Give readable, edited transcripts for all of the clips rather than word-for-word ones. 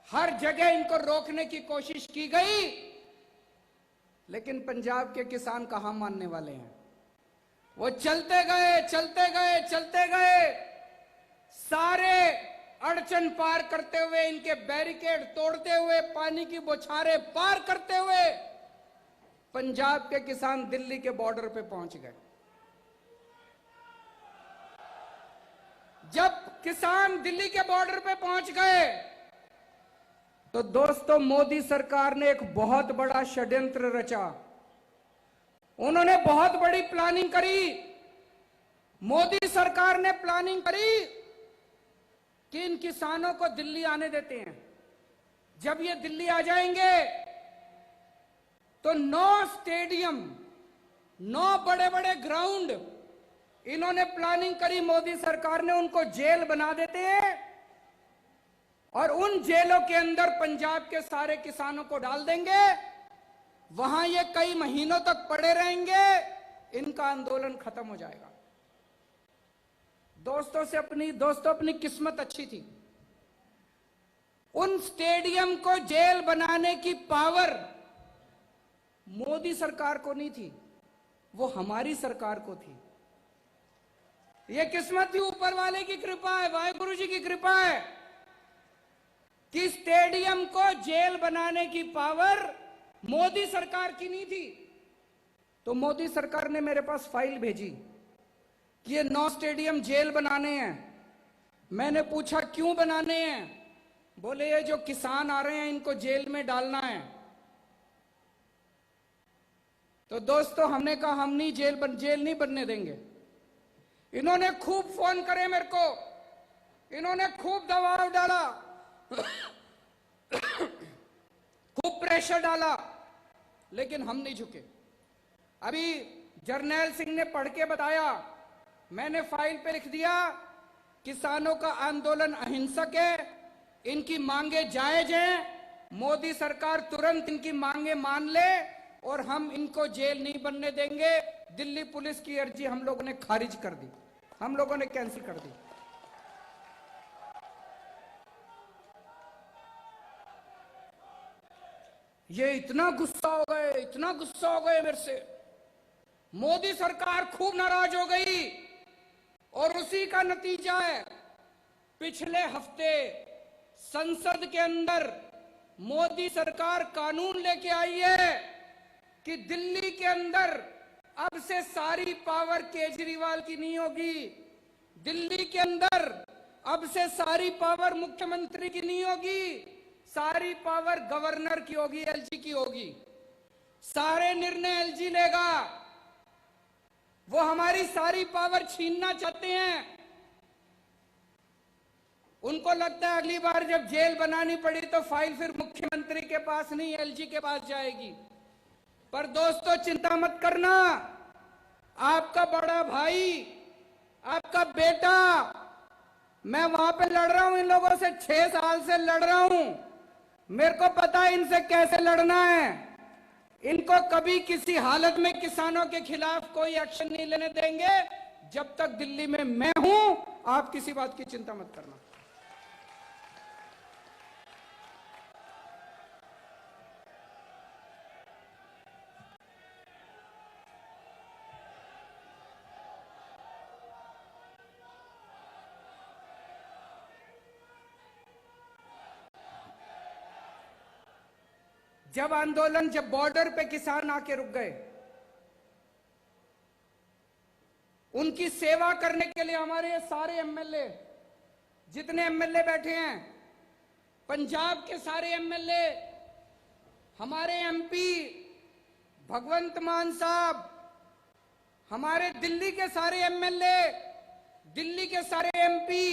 हर जगह इनको रोकने की कोशिश की गई, लेकिन पंजाब के किसान कहां मानने वाले हैं। वो चलते गए चलते गए चलते गए, सारे अड़चन पार करते हुए, इनके बैरिकेड तोड़ते हुए, पानी की बौछारें पार करते हुए पंजाब के किसान दिल्ली के बॉर्डर पे पहुंच गए। जब किसान दिल्ली के बॉर्डर पे पहुंच गए तो दोस्तों, मोदी सरकार ने एक बहुत बड़ा षड्यंत्र रचा। उन्होंने बहुत बड़ी प्लानिंग करी। मोदी सरकार ने प्लानिंग करी कि इन किसानों को दिल्ली आने देते हैं। जब ये दिल्ली आ जाएंगे तो 9 स्टेडियम, 9 बड़े बड़े ग्राउंड इन्होंने प्लानिंग करी। मोदी सरकार ने उनको जेल बना देते हैं और उन जेलों के अंदर पंजाब के सारे किसानों को डाल देंगे। वहां ये कई महीनों तक पड़े रहेंगे, इनका आंदोलन खत्म हो जाएगा। दोस्तों, अपनी किस्मत अच्छी थी। उन स्टेडियम को जेल बनाने की पावर मोदी सरकार को नहीं थी, वो हमारी सरकार को थी। ये किस्मत थी, ऊपर वाले की कृपा है, वाहेगुरु जी की कृपा है कि स्टेडियम को जेल बनाने की पावर मोदी सरकार की नहीं थी। तो मोदी सरकार ने मेरे पास फाइल भेजी कि ये 9 स्टेडियम जेल बनाने हैं। मैंने पूछा क्यों बनाने हैं? बोले ये जो किसान आ रहे हैं इनको जेल में डालना है। तो दोस्तों, हमने कहा हम नहीं जेल नहीं बनने देंगे। इन्होंने खूब फोन करे मेरे को, इन्होंने खूब दबाव डाला, खूब प्रेशर डाला, लेकिन हम नहीं झुके। अभी जर्नैल सिंह ने पढ़ के बताया, मैंने फाइल पे लिख दिया, किसानों का आंदोलन अहिंसक है, इनकी मांगे जायज हैं, मोदी सरकार तुरंत इनकी मांगे मान ले और हम इनको जेल नहीं बनने देंगे। दिल्ली पुलिस की अर्जी हम लोगों ने खारिज कर दी, हम लोगों ने कैंसिल कर दी। ये इतना गुस्सा हो गए, इतना गुस्सा हो गए मेरे से। मोदी सरकार खूब नाराज हो गई और उसी का नतीजा है पिछले हफ्ते संसद के अंदर मोदी सरकार कानून लेके आई है कि दिल्ली के अंदर अब से सारी पावर केजरीवाल की नहीं होगी। दिल्ली के अंदर अब से सारी पावर मुख्यमंत्री की नहीं होगी, सारी पावर गवर्नर की होगी, एलजी की होगी। सारे निर्णय एलजी लेगा। वो हमारी सारी पावर छीनना चाहते हैं। उनको लगता है अगली बार जब जेल बनानी पड़ी तो फाइल फिर मुख्यमंत्री के पास नहीं, एलजी के पास जाएगी। पर दोस्तों, चिंता मत करना, आपका बड़ा भाई, आपका बेटा, मैं वहां पे लड़ रहा हूं इन लोगों से, 6 साल से लड़ रहा हूं। मेरे को पता है इनसे कैसे लड़ना है। इनको कभी किसी हालत में किसानों के खिलाफ कोई एक्शन नहीं लेने देंगे जब तक दिल्ली में मैं हूं। आप किसी बात की चिंता मत करना। जब बॉर्डर पे किसान आके रुक गए, उनकी सेवा करने के लिए हमारे ये सारे एमएलए, जितने एमएलए बैठे हैं, पंजाब के सारे एमएलए, हमारे एमपी भगवंत मान साहब, हमारे दिल्ली के सारे एमएलए, दिल्ली के सारे एमपी,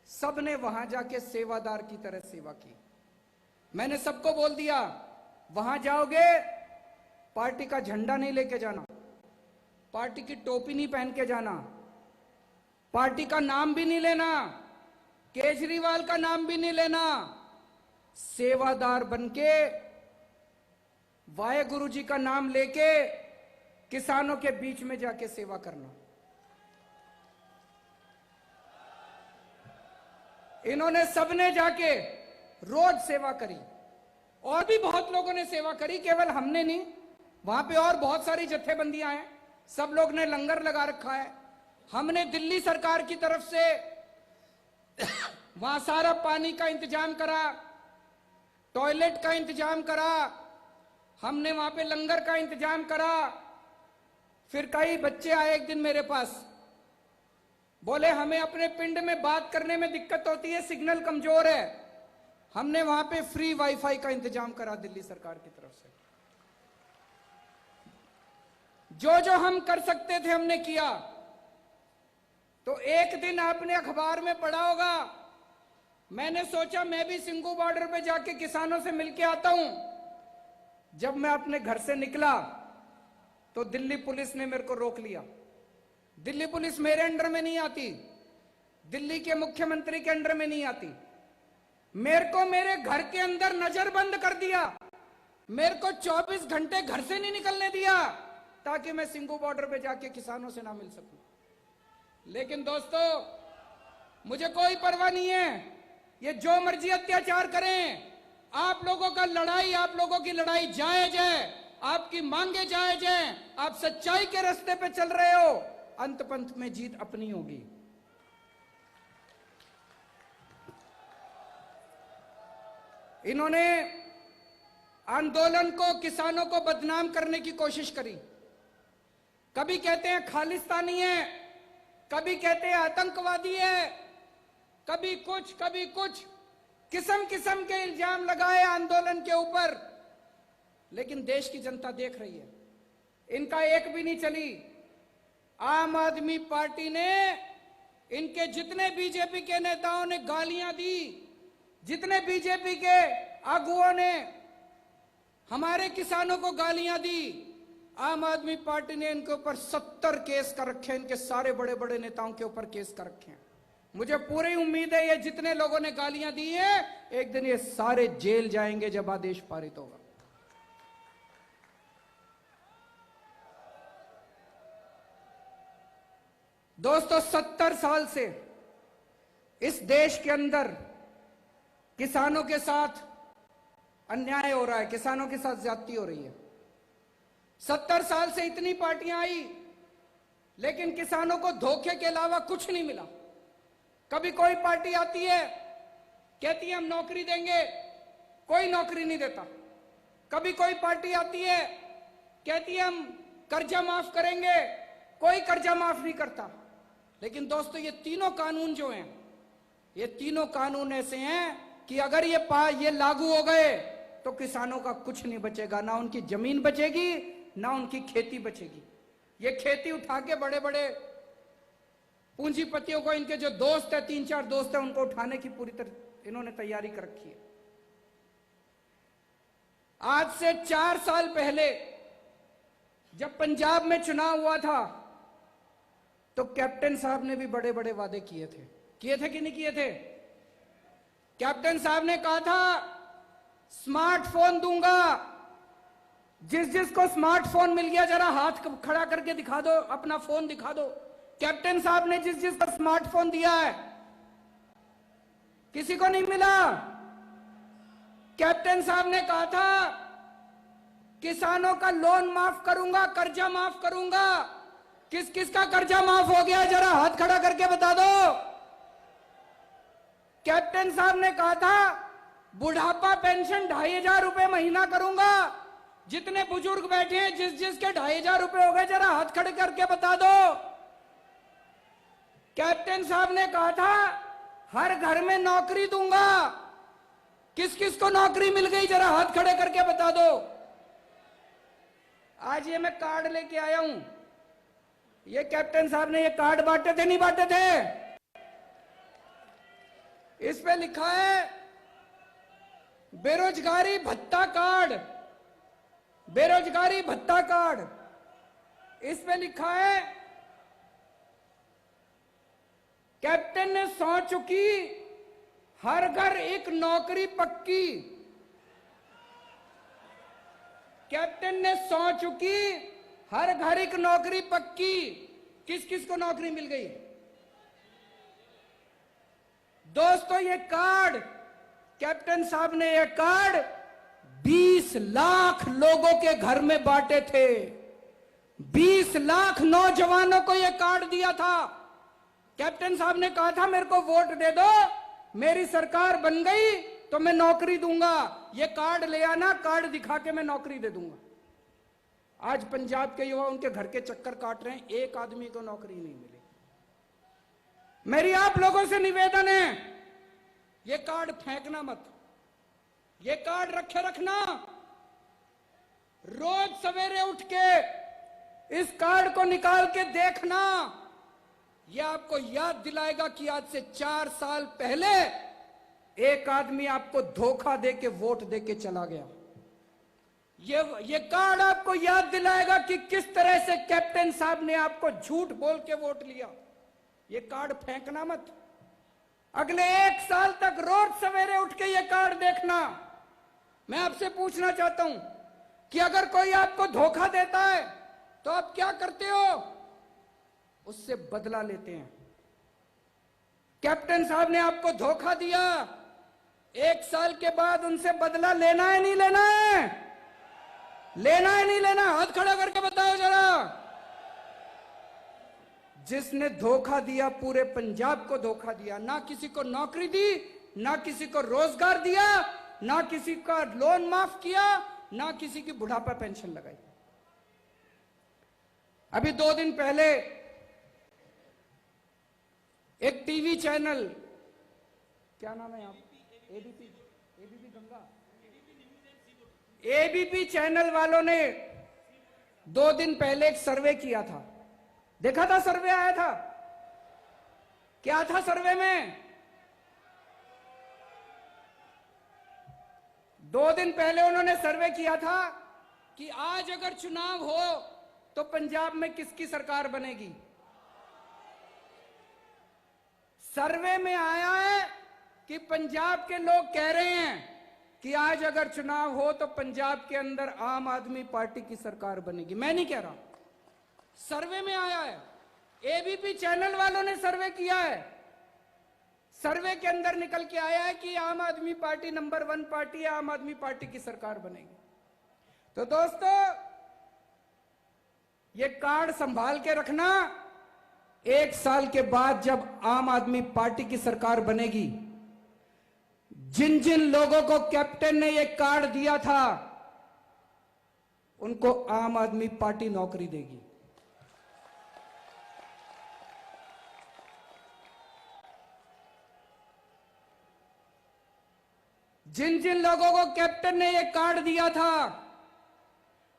सबने वहां जाके सेवादार की तरह सेवा की। मैंने सबको बोल दिया, वहां जाओगे पार्टी का झंडा नहीं लेके जाना, पार्टी की टोपी नहीं पहन के जाना, पार्टी का नाम भी नहीं लेना, केजरीवाल का नाम भी नहीं लेना। सेवादार बनके, वाहेगुरु जी का नाम लेके किसानों के बीच में जाके सेवा करना। इन्होंने सबने जाके रोज सेवा करी, और भी बहुत लोगों ने सेवा करी, केवल हमने नहीं। वहां पे और बहुत सारी जत्थेबंदियां हैं, सब लोग ने लंगर लगा रखा है। हमने दिल्ली सरकार की तरफ से वहां सारा पानी का इंतजाम करा, टॉयलेट का इंतजाम करा, हमने वहां पे लंगर का इंतजाम करा। फिर कई बच्चे आए एक दिन मेरे पास, बोले हमें अपने पिंड में बात करने में दिक्कत होती है, सिग्नल कमजोर है। हमने वहां पे फ्री वाईफाई का इंतजाम करा दिल्ली सरकार की तरफ से। जो जो हम कर सकते थे हमने किया। तो एक दिन आपने अखबार में पढ़ा होगा, मैंने सोचा मैं भी सिंघू बॉर्डर पे जाके किसानों से मिलके आता हूं। जब मैं अपने घर से निकला तो दिल्ली पुलिस ने मेरे को रोक लिया। दिल्ली पुलिस मेरे अंडर में नहीं आती, दिल्ली के मुख्यमंत्री के अंडर में नहीं आती। मेरे को मेरे घर के अंदर नजरबंद कर दिया, मेरे को 24 घंटे घर से नहीं निकलने दिया, ताकि मैं सिंघू बॉर्डर पे जाके किसानों से ना मिल सकूं। लेकिन दोस्तों, मुझे कोई परवाह नहीं है, ये जो मर्जी अत्याचार करें, आप लोगों का लड़ाई, आप लोगों की लड़ाई जायज है, आपकी मांगे जायज हैं, आप सच्चाई के रास्ते पे चल रहे हो, अंत पंत में जीत अपनी होगी। इन्होंने आंदोलन को, किसानों को बदनाम करने की कोशिश करी। कभी कहते हैं खालिस्तानी है, कभी कहते हैं आतंकवादी है, कभी कुछ कभी कुछ, किस्म किस्म के इल्जाम लगाए आंदोलन के ऊपर। लेकिन देश की जनता देख रही है, इनका एक भी नहीं चली। आम आदमी पार्टी ने, इनके जितने बीजेपी के नेताओं ने गालियां दी, जितने बीजेपी के आगुओं ने हमारे किसानों को गालियां दी, आम आदमी पार्टी ने इनके ऊपर 70 केस कर रखे हैं, इनके सारे बड़े बड़े नेताओं के ऊपर केस कर रखे हैं। मुझे पूरी उम्मीद है ये जितने लोगों ने गालियां दी हैं, एक दिन ये सारे जेल जाएंगे जब आदेश पारित होगा। दोस्तों, 70 साल से इस देश के अंदर किसानों के साथ अन्याय हो रहा है, किसानों के साथ ज्यादती हो रही है। 70 साल से इतनी पार्टियां आई, लेकिन किसानों को धोखे के अलावा कुछ नहीं मिला। कभी कोई पार्टी आती है, कहती है हम नौकरी देंगे, कोई नौकरी नहीं देता। कभी कोई पार्टी आती है, कहती है हम कर्जा माफ करेंगे, कोई कर्जा माफ नहीं करता। लेकिन दोस्तों, ये तीनों कानून जो हैं, ये तीनों कानून ऐसे हैं कि अगर ये लागू हो गए तो किसानों का कुछ नहीं बचेगा, ना उनकी जमीन बचेगी, ना उनकी खेती बचेगी। ये खेती उठा के बड़े बड़े पूंजीपतियों को, इनके जो दोस्त है, 3-4 दोस्त है, उनको उठाने की पूरी तरह इन्होंने तैयारी कर रखी है। आज से 4 साल पहले जब पंजाब में चुनाव हुआ था, तो कैप्टन साहब ने भी बड़े बड़े वादे किए थे कि नहीं किए थे? कैप्टन साहब ने कहा था स्मार्टफोन दूंगा, जिस जिसको स्मार्टफोन मिल गया जरा हाथ खड़ा करके दिखा दो, अपना फोन दिखा दो। कैप्टन साहब ने जिस जिसको स्मार्टफोन दिया है, किसी को नहीं मिला। कैप्टन साहब ने कहा था किसानों का लोन माफ करूंगा, कर्जा माफ करूंगा। किस किस का कर्जा माफ हो गया, जरा हाथ खड़ा करके बता दो। कैप्टन साहब ने कहा था बुढ़ापा पेंशन 2500 रुपए महीना करूंगा। जितने बुजुर्ग बैठे हैं, जिस जिसके 2500 रुपए हो गए, जरा हाथ खड़े करके बता दो। कैप्टन साहब ने कहा था हर घर में नौकरी दूंगा। किस किस को नौकरी मिल गई, जरा हाथ खड़े करके बता दो। आज ये मैं कार्ड लेके आया हूं, ये कैप्टन साहब ने ये कार्ड बांटे थे, नहीं बांटे थे? इस पे लिखा है बेरोजगारी भत्ता कार्ड, बेरोजगारी भत्ता कार्ड। इस पे लिखा है कैप्टन ने सौं चुकी, हर घर एक नौकरी पक्की। कैप्टन ने सौं चुकी, हर घर एक नौकरी पक्की। किस किस को नौकरी मिल गई? दोस्तों, ये कार्ड कैप्टन साहब ने यह कार्ड 20 लाख लोगों के घर में बांटे थे। 20 लाख नौजवानों को यह कार्ड दिया था। कैप्टन साहब ने कहा था मेरे को वोट दे दो, मेरी सरकार बन गई तो मैं नौकरी दूंगा। ये कार्ड ले आना, कार्ड दिखा के मैं नौकरी दे दूंगा। आज पंजाब के युवा उनके घर के चक्कर काट रहे हैं, एक आदमी को नौकरी नहीं मिली। मेरी आप लोगों से निवेदन है, ये कार्ड फेंकना मत, ये कार्ड रखे रखना। रोज सवेरे उठ के इस कार्ड को निकाल के देखना, यह आपको याद दिलाएगा कि आज से 4 साल पहले एक आदमी आपको धोखा देके वोट देके चला गया। ये कार्ड आपको याद दिलाएगा कि किस तरह से कैप्टन साहब ने आपको झूठ बोल के वोट लिया। ये कार्ड फेंकना मत। अगले 1 साल तक रोज सवेरे उठ के ये कार्ड देखना। मैं आपसे पूछना चाहता हूं कि अगर कोई आपको धोखा देता है तो आप क्या करते हो? उससे बदला लेते हैं। कैप्टन साहब ने आपको धोखा दिया, 1 साल के बाद उनसे बदला लेना है नहीं लेना है? लेना है नहीं लेना? हाथ खड़ा करके बताओ जरा। जिसने धोखा दिया, पूरे पंजाब को धोखा दिया, ना किसी को नौकरी दी, ना किसी को रोजगार दिया, ना किसी का लोन माफ किया, ना किसी की बुढ़ापा पेंशन लगाई। अभी 2 दिन पहले एक टीवी चैनल, क्या नाम है आप? एबीपी गंगा, एबीपी चैनल वालों ने 2 दिन पहले एक सर्वे किया था। देखा था? सर्वे आया था। क्या था सर्वे में? 2 दिन पहले उन्होंने सर्वे किया था कि आज अगर चुनाव हो तो पंजाब में किसकी सरकार बनेगी। सर्वे में आया है कि पंजाब के लोग कह रहे हैं कि आज अगर चुनाव हो तो पंजाब के अंदर आम आदमी पार्टी की सरकार बनेगी। मैं नहीं कह रहा, सर्वे में आया है। एबीपी चैनल वालों ने सर्वे किया है। सर्वे के अंदर निकल के आया है कि आम आदमी पार्टी नंबर 1 पार्टी है, आम आदमी पार्टी की सरकार बनेगी। तो दोस्तों, ये कार्ड संभाल के रखना। 1 साल के बाद जब आम आदमी पार्टी की सरकार बनेगी, जिन जिन लोगों को कैप्टन ने ये कार्ड दिया था उनको आम आदमी पार्टी नौकरी देगी। जिन जिन लोगों को कैप्टन ने ये कार्ड दिया था,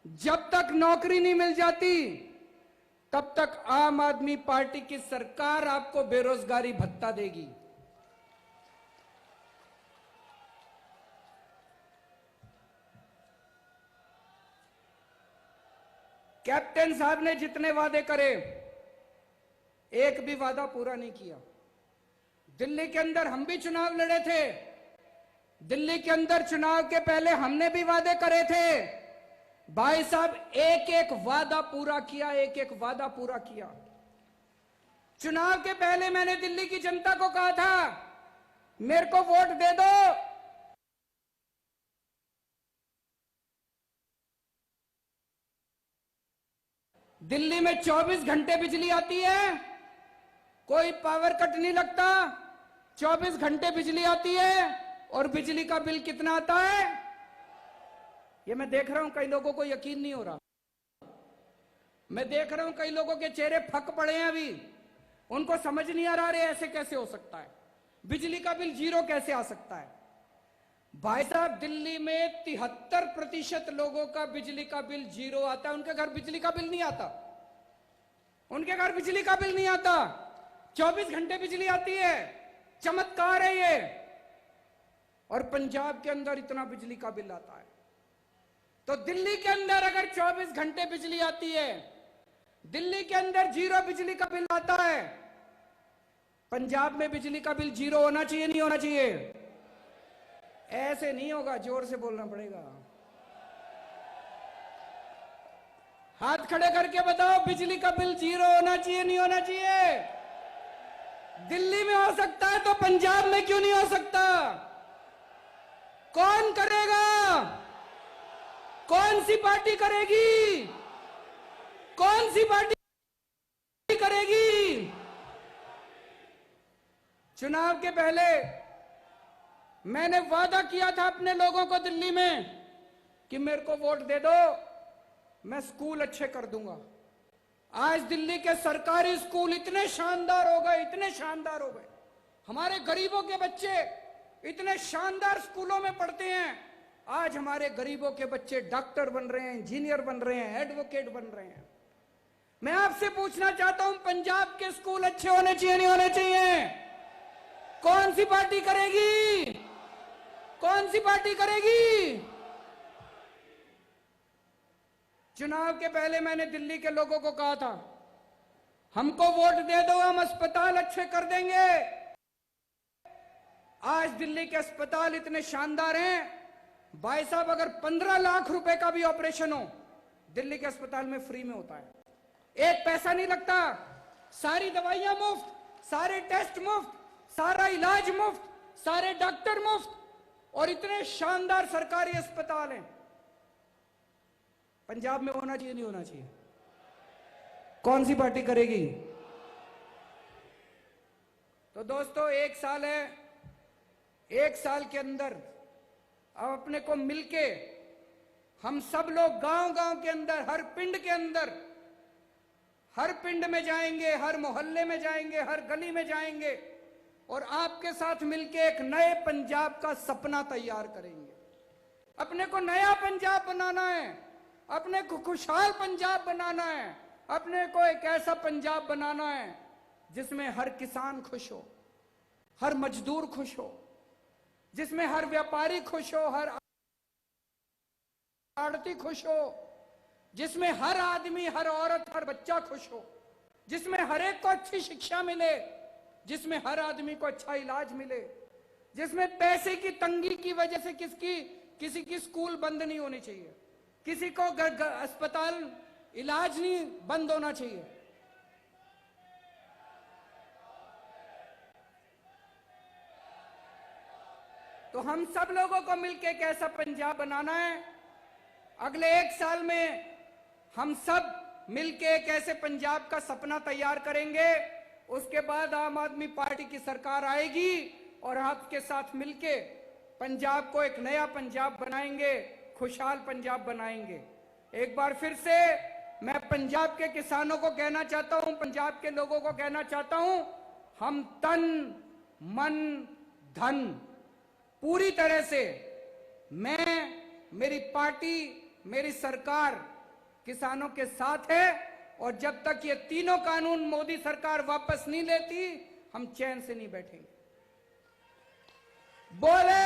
जब तक नौकरी नहीं मिल जाती तब तक आम आदमी पार्टी की सरकार आपको बेरोजगारी भत्ता देगी। कैप्टन साहब ने जितने वादे करे, एक भी वादा पूरा नहीं किया। दिल्ली के अंदर हम भी चुनाव लड़े थे। दिल्ली के अंदर चुनाव के पहले हमने भी वादे करे थे। भाई साहब, एक एक वादा पूरा किया, एक एक वादा पूरा किया। चुनाव के पहले मैंने दिल्ली की जनता को कहा था, मेरे को वोट दे दो, दिल्ली में 24 घंटे बिजली आती है, कोई पावर कट नहीं लगता, 24 घंटे बिजली आती है। और बिजली का बिल कितना आता है? ये मैं देख रहा हूं कई लोगों को यकीन नहीं हो रहा। मैं देख रहा हूं कई लोगों के चेहरे फक पड़े हैं अभी, उनको समझ नहीं आ रहा है ऐसे कैसे हो सकता है, बिजली का बिल 0 कैसे आ सकता है। भाई साहब, दिल्ली में 73% लोगों का बिजली का बिल 0 आता है। उनके घर बिजली का बिल नहीं आता, उनके घर बिजली का बिल नहीं आता। 24 घंटे बिजली आती है, चमत्कार है ये। और पंजाब के अंदर इतना बिजली का बिल आता है। तो दिल्ली के अंदर अगर 24 घंटे बिजली आती है, दिल्ली के अंदर 0 बिजली का बिल आता है, पंजाब में बिजली का बिल 0 होना चाहिए नहीं होना चाहिए? ऐसे नहीं होगा, जोर से बोलना पड़ेगा। हाथ खड़े करके बताओ, बिजली का बिल 0 होना चाहिए नहीं होना चाहिए? दिल्ली में हो सकता है तो पंजाब में क्यों नहीं हो सकता? कौन करेगा? कौन सी पार्टी करेगी? कौन सी पार्टी करेगी? चुनाव के पहले मैंने वादा किया था अपने लोगों को दिल्ली में कि मेरे को वोट दे दो, मैं स्कूल अच्छे कर दूंगा। आज दिल्ली के सरकारी स्कूल इतने शानदार हो गए, इतने शानदार हो गए। हमारे गरीबों के बच्चे इतने शानदार स्कूलों में पढ़ते हैं। आज हमारे गरीबों के बच्चे डॉक्टर बन रहे हैं, इंजीनियर बन रहे हैं, एडवोकेट बन रहे हैं। मैं आपसे पूछना चाहता हूं, पंजाब के स्कूल अच्छे होने चाहिए नहीं होने चाहिए? कौन सी पार्टी करेगी? कौन सी पार्टी करेगी? चुनाव के पहले मैंने दिल्ली के लोगों को कहा था, हमको वोट दे दो, हम अस्पताल अच्छे कर देंगे। आज दिल्ली के अस्पताल इतने शानदार हैं, भाई साहब, अगर 15 लाख रुपए का भी ऑपरेशन हो दिल्ली के अस्पताल में फ्री में होता है, एक पैसा नहीं लगता, सारी दवाइयां मुफ्त, सारे टेस्ट मुफ्त, सारा इलाज मुफ्त, सारे डॉक्टर मुफ्त, और इतने शानदार सरकारी अस्पताल हैं। पंजाब में होना चाहिए नहीं होना चाहिए? कौन सी पार्टी करेगी? तो दोस्तों, एक साल है, एक साल के अंदर अब अपने को मिलके हम सब लोग गांव-गांव के अंदर, हर पिंड के अंदर, हर पिंड में जाएंगे, हर मोहल्ले में जाएंगे, हर गली में जाएंगे और आपके साथ मिलके एक नए पंजाब का सपना तैयार करेंगे। अपने को नया पंजाब बनाना है, अपने को खुशहाल पंजाब बनाना है, अपने को एक ऐसा पंजाब बनाना है जिसमें हर किसान खुश हो, हर मजदूर खुश हो, जिसमें हर व्यापारी खुश हो, हर आड़ती खुश हो, जिसमें हर आदमी, हर औरत, हर बच्चा खुश हो, जिसमें हर एक को अच्छी शिक्षा मिले, जिसमें हर आदमी को अच्छा इलाज मिले, जिसमें पैसे की तंगी की वजह से किसी की स्कूल बंद नहीं होनी चाहिए, किसी को अस्पताल इलाज नहीं बंद होना चाहिए। तो हम सब लोगों को मिलकर एक ऐसा पंजाब बनाना है। अगले एक साल में हम सब मिलकर एक ऐसे पंजाब का सपना तैयार करेंगे। उसके बाद आम आदमी पार्टी की सरकार आएगी और आपके साथ मिलके पंजाब को एक नया पंजाब बनाएंगे, खुशहाल पंजाब बनाएंगे। एक बार फिर से मैं पंजाब के किसानों को कहना चाहता हूं, पंजाब के लोगों को कहना चाहता हूं, हम तन मन धन पूरी तरह से, मैं, मेरी पार्टी, मेरी सरकार किसानों के साथ है और जब तक ये तीनों कानून मोदी सरकार वापस नहीं लेती हम चैन से नहीं बैठेंगे। बोले